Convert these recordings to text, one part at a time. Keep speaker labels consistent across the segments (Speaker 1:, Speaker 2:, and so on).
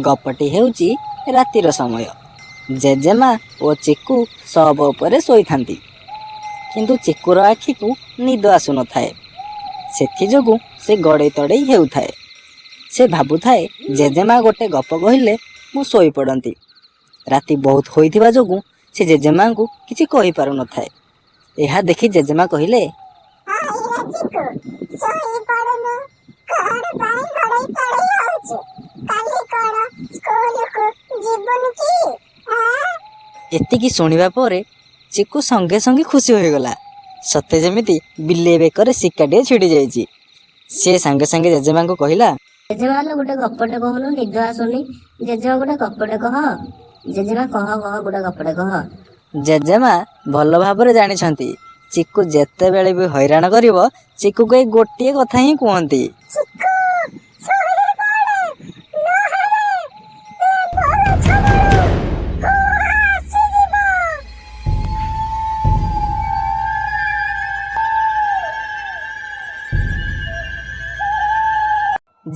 Speaker 1: ଗପଟି ହେଉଛି ରାତିର ସମୟ। ଜେଜେମା ଓ ଚିକୁ ସବ ଉପରେ ଶୋଇଥାନ୍ତି, କିନ୍ତୁ ଚିକୁର ଆଖିକୁ ନିଦ ଆସୁନଥାଏ। ସେଥିଯୋଗୁଁ ସେ ଗଡ଼େଇ ତଡ଼େଇ ହେଉଥାଏ। ସେ ଭାବୁଥାଏ ଜେଜେମା ଗୋଟେ ଗପ କହିଲେ ମୁଁ ଶୋଇପଡ଼ନ୍ତି। ରାତି ବହୁତ ହୋଇଥିବା ଯୋଗୁଁ ସେ ଜେଜେମାଙ୍କୁ କିଛି କହିପାରୁନଥାଏ। ଏହା ଦେଖି ଜେଜେମା କହିଲେ, ଏତିକି ଶୁଣିବା ପରେ ଚିକୁ ସଙ୍ଗେ ସଙ୍ଗେ ଖୁସି ହୋଇଗଲା। ସତେ ଯେମିତି ବିଲେଇ ବେକରେ ଶିକାଟିଏ ଛିଡ଼ି ଯାଇଛି। ସେ ସାଙ୍ଗେ ସାଙ୍ଗେ ଜେଜେମାଙ୍କୁ କହିଲା,
Speaker 2: ଜେଜେମା ଗୋଟେ ଗପଟେ କହୁନୁ, ନିଦ ଆସୁନି। ଜେଜେମା ଗୋଟେ ଗପଟେ କହ। ଜେଜେମା କହ ଗୋଟେ ଗପଟେ କହ।
Speaker 1: ଜେଜେମା ଭଲ ଭାବରେ ଜାଣିଛନ୍ତି ଚିକୁ ଯେତେବେଳେ ବି ହଇରାଣ କରିବ ଚିକୁକୁ ଏଇ ଗୋଟିଏ କଥା ହିଁ କୁହନ୍ତି।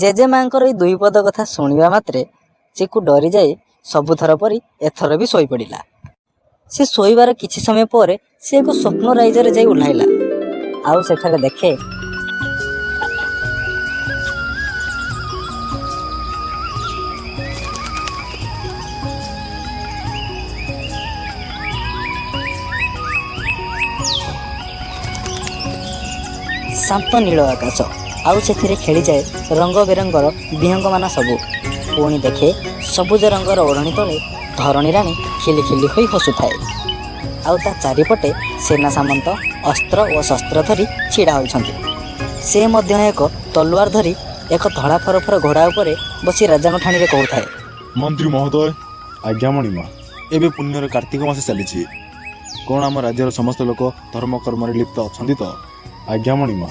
Speaker 1: ଜେଜେମାଙ୍କର ଏଇ ଦୁଇ ପଦ କଥା ଶୁଣିବା ମାତ୍ରେ ଚିକୁ ଡରିଯାଇ ସବୁଥର ପରି ଏଥର ବି ଶୋଇପଡ଼ିଲା। ସେ ଶୋଇବାର କିଛି ସମୟ ପରେ ସେ ଏକ ସ୍ୱପ୍ନ ରାଜ୍ୟରେ ଯାଇ ଓହ୍ଲାଇଲା। ଆଉ ସେଠାରେ ଦେଖେ ଶାନ୍ତ ନୀଳ ଆକାଶ, ଆଉ ସେଥିରେ ଖେଳିଯାଏ ରଙ୍ଗ ବେରଙ୍ଗର ବିହଙ୍ଗମାନ ସବୁ। ପୁଣି ଦେଖେ ସବୁଜ ରଙ୍ଗର ଓଢ଼ଣୀ ତଳେ ଧରଣୀ ରାଣୀ ଖିଲି ଖିଲି ହୋଇ ହସୁଥାଏ। ଆଉ ତା ଚାରିପଟେ ସେନା ସାମନ୍ତ ଅସ୍ତ୍ର ଓ ଶସ୍ତ୍ର ଧରି ଛିଡ଼ା ହୋଇଛନ୍ତି। ସେ ମଧ୍ୟ ଏକ ତଲୱାର ଧରି ଏକ ଧଳା ଫରଫର ଘୋଡ଼ା ଉପରେ ବସି ରାଜାଙ୍କ ଠାଣିରେ କହୁଥାଏ,
Speaker 3: ମନ୍ତ୍ରୀ ମହୋଦୟ, ଆଜ୍ଞା ମଣିମା, ଏବେ ପୁଣ୍ୟର କାର୍ତ୍ତିକ ମାସ ଚାଲିଛି। କ'ଣ ଆମ ରାଜ୍ୟର ସମସ୍ତ ଲୋକ ଧର୍ମକର୍ମରେ ଲିପ୍ତ ଅଛନ୍ତି ତ? ଆଜ୍ଞା ମଣିମା,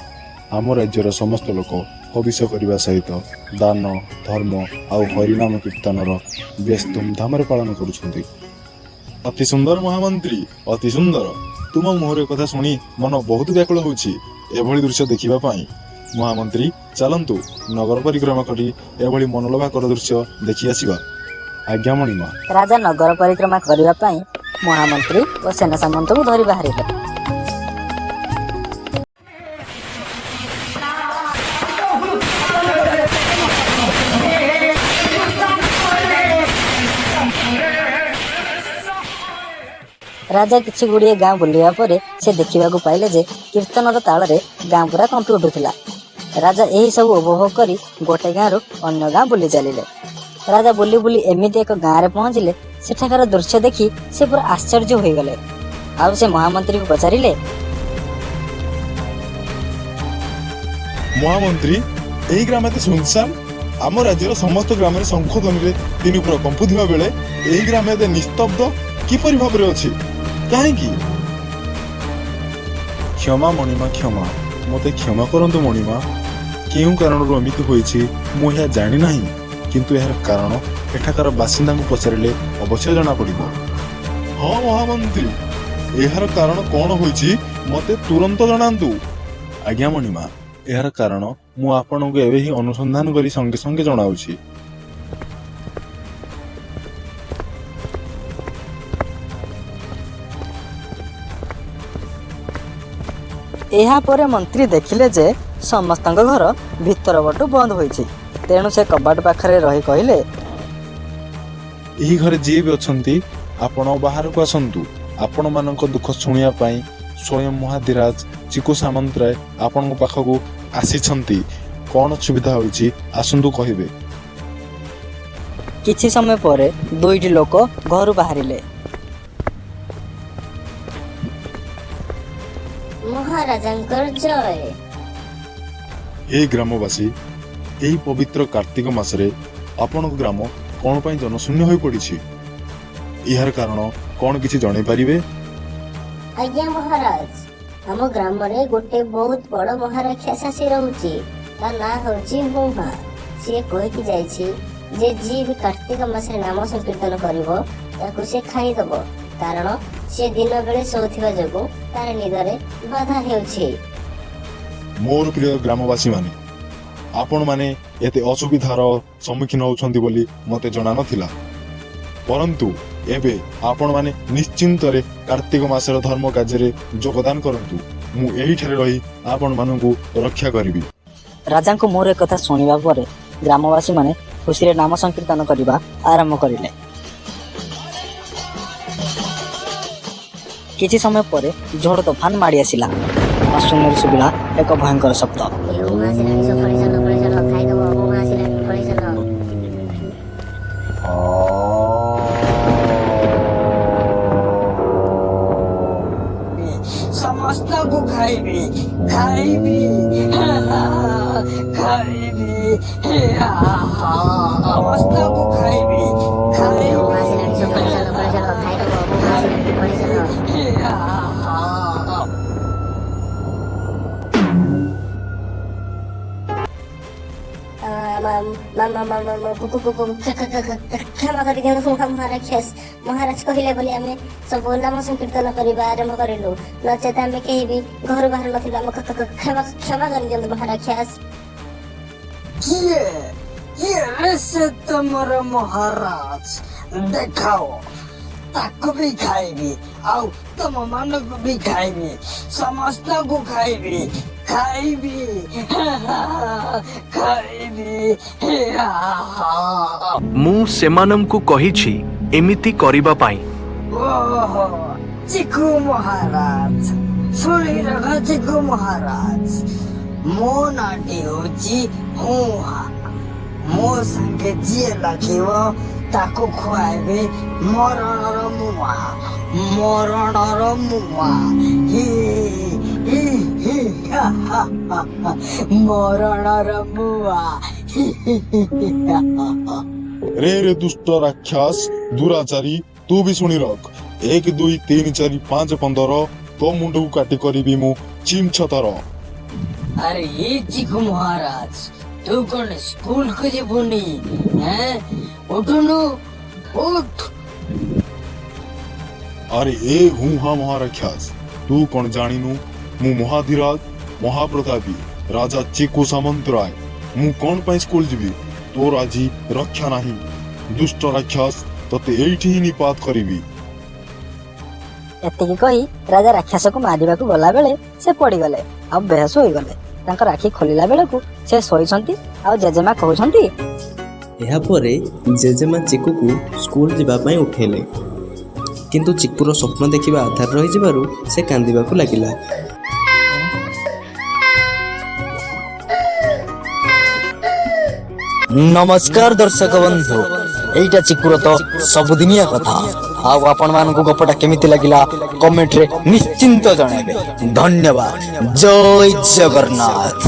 Speaker 3: ଆମ ରାଜ୍ୟର ସମସ୍ତ ଲୋକ ହବିଷ କରିବା ସହିତ ଦାନ ଧର୍ମ ଆଉ ହରିନାମ କୀର୍ତ୍ତନର ବେଶ ଧୁମଧାମରେ ପାଳନ କରୁଛନ୍ତି। ଅତି ସୁନ୍ଦର ମହାମନ୍ତ୍ରୀ, ଅତି ସୁନ୍ଦର। ତୁମ ମୁହଁର କଥା ଶୁଣି ମନ ବହୁତ ବ୍ୟାକୁଳ ହେଉଛି ଏଭଳି ଦୃଶ୍ୟ ଦେଖିବା ପାଇଁ। ମହାମନ୍ତ୍ରୀ, ଚାଲନ୍ତୁ ନଗର ପରିକ୍ରମା କରି ଏଭଳି ମନଲୋଭାକର ଦୃଶ୍ୟ ଦେଖି ଆସିବା। ଆଜ୍ଞା ମଣିମା।
Speaker 1: ରାଜା ନଗର ପରିକ୍ରମା କରିବା ପାଇଁ ମହାମନ୍ତ୍ରୀ ଓ ସେନା ସାମନ୍ତଙ୍କୁ ଧରି ବାହାରିଲେ। ରାଜା କିଛି ଗୁଡ଼ିଏ ଗାଁ ବୁଲିବା ପରେ ସେ ଦେଖିବାକୁ ପାଇଲେ ଯେ କୀର୍ତ୍ତନର ତାଳରେ ଗାଁ ପୁରା କମ୍ପି ଉଠୁଥିଲା। ରାଜା ଏହି ସବୁ ଉପଭୋଗ କରି ଗୋଟେ ଗାଁରୁ ଅନ୍ୟ ଗାଁ ବୁଲି ଚାଲିଲେ। ରାଜା ବୁଲି ବୁଲି ଏମିତି ଏକ ଗାଁରେ ପହଞ୍ଚିଲେ ସେଠାକାର ଦୃଶ୍ୟ ଦେଖି ସେ ପୁରା ଆଶ୍ଚର୍ଯ୍ୟ ହୋଇଗଲେ। ଆଉ ସେ ମହାମନ୍ତ୍ରୀଙ୍କୁ ପଚାରିଲେ,
Speaker 3: ମହାମନ୍ତ୍ରୀ, ଏହି ଗ୍ରାମ ଏତେ ସୁନସାନ? ଆମ ରାଜ୍ୟର ସମସ୍ତ ଗ୍ରାମରେ ଶଙ୍ଖ ଧ୍ୱନିରେ ତିନି ପୁର କମ୍ପୁଥିବା ବେଳେ ଏହି ଗ୍ରାମ ଏତେ ନିସ୍ତବ୍ଧ କିପରି ଭାବରେ ଅଛି? କାହିଁକି? କ୍ଷମା ମଣିମା, କ୍ଷମା। ମୋତେ କ୍ଷମା କରନ୍ତୁ ମଣିମା। କେଉଁ କାରଣରୁ ଏମିତି ହୋଇଛି ମୁଁ ଏହା ଜାଣିନାହିଁ, କିନ୍ତୁ ଏହାର କାରଣ ଏଠାକାର ବାସିନ୍ଦାଙ୍କୁ ପଚାରିଲେ ଅବଶ୍ୟ ଜଣାପଡ଼ିବ। ହଁ ମହାମନ୍ତ୍ରୀ, ଏହାର କାରଣ କ'ଣ ହୋଇଛି ମୋତେ ତୁରନ୍ତ ଜଣାନ୍ତୁ। ଆଜ୍ଞା ମଣିମା, ଏହାର କାରଣ ମୁଁ ଆପଣଙ୍କୁ ଏବେ ହିଁ ଅନୁସନ୍ଧାନ କରି ସଙ୍ଗେ ସଙ୍ଗେ ଜଣାଉଛି।
Speaker 1: ଏହାପରେ ମନ୍ତ୍ରୀ ଦେଖିଲେ ଯେ ସମସ୍ତଙ୍କ ଘର ଭିତର ପଟୁ ବନ୍ଦ ହୋଇଛି। ତେଣୁ ସେ କବାଟ ପାଖରେ ରହି କହିଲେ,
Speaker 3: ଏହି ଘରେ ଯିଏ ବି ଅଛନ୍ତି ଆପଣ ବାହାରକୁ ଆସନ୍ତୁ। ଆପଣମାନଙ୍କ ଦୁଃଖ ଶୁଣିବା ପାଇଁ ସ୍ୱୟଂ ମହାଧିରାଜ ଚିକୁ ସାମନ୍ତରାୟ ଆପଣଙ୍କ ପାଖକୁ ଆସିଛନ୍ତି। କ'ଣ ସୁବିଧା ହୋଇଛି ଆସନ୍ତୁ କହିବେ।
Speaker 1: କିଛି ସମୟ ପରେ ଦୁଇଟି ଲୋକ ଘରୁ ବାହାରିଲେ।
Speaker 2: ମହାରାଜାଙ୍କର ଜୟ।
Speaker 3: ହେ ଗ୍ରାମବାସୀ, ଏହି ପବିତ୍ର କାର୍ତ୍ତିକ ମାସରେ ଆପଣଙ୍କ ଗ୍ରାମ କ'ଣ ପାଇଁ ଜନଶୂନ୍ୟ ହୋଇପଡ଼ିଛି? ଏହାର କାରଣ କ'ଣ କିଛି ଜଣାଇ ପାରିବେ?
Speaker 2: ଆଜ୍ଞା ମହାରାଜ, ଆମ ଗ୍ରାମରେ ଗୋଟେ ବହୁତ ବଡ଼ ମହାରାକ୍ଷାସୀ ରହୁଛି। ତା ନାଁ ହେଉଛି ହୁମା। ସିଏ କହିକି ଯାଇଛି ଯେ ଯିଏ ବି କାର୍ତ୍ତିକ ମାସରେ ନାମ ସଂକୀର୍ତ୍ତନ କରିବ ତାକୁ ସେ ଖାଇଦବ, କାରଣ ସେ ଦିନ ବେଳେ ଶୋଉଥିବା ଯୋଗୁଁ ତାର ନିଦରେ ବାଧା ହେଉଛି।
Speaker 3: ମୋର ପ୍ରିୟ ଗ୍ରାମବାସୀ ମାନେ, ଆପଣମାନେ ଏତେ ଅସୁବିଧାର ସମ୍ମୁଖୀନ ହେଉଛନ୍ତି ବୋଲି ମୋତେ ଜଣା ନଥିଲା। ପରନ୍ତୁ ଏବେ ଆପଣମାନେ ନିଶ୍ଚିନ୍ତରେ କାର୍ତ୍ତିକ ମାସର ଧର୍ମ କାର୍ଯ୍ୟରେ ଯୋଗଦାନ କରନ୍ତୁ। ମୁଁ ଏହିଠାରେ ରହି ଆପଣମାନଙ୍କୁ ରକ୍ଷା କରିବି।
Speaker 1: ରାଜାଙ୍କ ମୋର କଥା ଶୁଣିବା ପରେ ଗ୍ରାମବାସୀମାନେ ଖୁସିରେ ନାମ ସଂକୀର୍ତ୍ତନ କରିବା ଆରମ୍ଭ କରିଲେ। କିଛି ସମୟ ପରେ ଝଡ଼ ତୋଫାନ ମାଡ଼ି ଆସିଲା। ଅଶୂନ୍ୟରୁ ଶୁଭିଲା ଏକ ଭୟଙ୍କର ଶବ୍ଦ।
Speaker 2: ଏ ହୁଁ ଆସିଲାଣି, ସବୁ ପଳେଇ ଚାଲ ଖାଇଦବ। ହୁଁ ଆସିଲାଣି, ପଳେଇ ଚାଲ।
Speaker 1: ସମସ୍ତଙ୍କୁ ଖାଇବି ଖାଇବି ଖାଇବି ସମସ୍ତଙ୍କୁ ଖାଇବି
Speaker 2: ଏ ହୁଁ ଆସିଲାଣି, ସବୁ ପଳେଇ ଚାଲ ଖାଇଦବ। ହୁଁ ଆସିଲାଣି, ପଳେଇ ଚାଲ। କ୍ଷମା କରିଦିଅନ୍ତୁ ମହାରାଜ। ମହାରାଜ କହିଲେ ବୋଲି ଆମେ ସବୁ ନାମ ସଂକୀର୍ତ୍ତନ କରିବା ଆରମ୍ଭ କରିଲୁ, ନଚେତ ଆମେ କେହି ବି ଘରୁ ବାହାରୁ ନଥିଲୁ। ଆମକୁ କ୍ଷମା କରିଦିଅନ୍ତୁ ମହାରାଜ।
Speaker 1: କିଏ ସେ ତମର ମହାରାଜ? ଦେଖାଅ, ତାକୁ ବି ଖାଇବି ଆଉ ତମ ମାନଙ୍କୁ ବି ଖାଇବି, ସମସ୍ତଙ୍କୁ ଖାଇବି ଖାଇବି ଖାଇବି।
Speaker 4: ମୁଁ ସେମାନଙ୍କୁ କହିଛି ଏମିତି କରିବା ପାଇଁ।
Speaker 1: ଓହୋ, ଚିକୁ ମହାରାଜ, ଶୁଣି ରଖ ଚିକୁ ମହାରାଜ, ମୋ ନାଁଟି ହଉଛି ହୁହା। ମୋ ସାଙ୍ଗେ ଯିଏ ଲାଗିବ ତାକୁ ଖୁଆଇବେ ମରଣର ମୁଆ, ମରଣର ମୁଆ। ହି ହି ହି ହା ହା ହା ହା, ମରଣର ମୁଆ। ହି ହି ହି ହି ହା ହା ହା।
Speaker 3: ରେ ଦୁଷ୍ଟ ରାକ୍ଷସ ଦୁରାଚାରୀ, ତୁ ବି ଶୁଣି ରଖ। 1 2 3 4 5 15 ତୋ ମୁଣ୍ଡକୁ କାଟି କରିବି ମୁଁ ଚିମ୍ ଛତର।
Speaker 1: अरे ये चिकू महाराज, तू कौन स्कूल को ଯିବୁନି? ଉଠୁନୁ, ଉଠ।
Speaker 3: ଆରେ ଏ ହୁହା ମହାରାକ୍ଷସ, ତୁ କଣ ଜାଣିନୁ ମୁଁ ମହାଧିରାଜ ମହାପ୍ରତାପୀ ରାଜା ଚିକୁ ସାମନ୍ତରାୟ। ମୁଁ କଣ ପାଇଁ ସ୍କୁଲ ଯିବି? ତୋର ଆଜି ରକ୍ଷା ନାହିଁ। ଦୁଷ୍ଟ ରାକ୍ଷସ, ତତେ ଏଇଠି ହିଁ ନିପାତ କରିବି।
Speaker 1: ଏତିକି କହି ରାଜା ରାକ୍ଷସକୁ ମାରିବାକୁ ଗଲା ବେଳେ ସେ ପଡିଗଲେ ଆଉ ବେହୋସ ହୋଇଗଲେ। ତାଙ୍କର ଆଖି ଖୋଲିଲା ବେଳକୁ ସେ ଶୋଇଛନ୍ତି ଆଉ ଜେଜେମା କହୁଛନ୍ତି,
Speaker 5: ଏହାପରେ ଜେଜେମା ଚିକୁକୁ ସ୍କୁଲ ଯିବା ପାଇଁ ଉଠେଇଲେ, କିନ୍ତୁ ଚିକୁର ସ୍ୱପ୍ନ ଦେଖିବା ଆଧାର ରହିଯିବାରୁ ସେ କାନ୍ଦିବାକୁ ଲାଗିଲା।
Speaker 6: ନମସ୍କାର ଦର୍ଶକ ବନ୍ଧୁ, ଏଇଟା ଚିକୁର ତ ସବୁଦିନିଆ କଥା। ଆଉ ଆପଣ ମାନଙ୍କୁ ଗପଟା କେମିତି ଲାଗିଲା କମେଣ୍ଟରେ ନିଶ୍ଚିନ୍ତ ଜଣାଇବେ। ଧନ୍ୟବାଦ। ଜୟ ଜଗନ୍ନାଥ।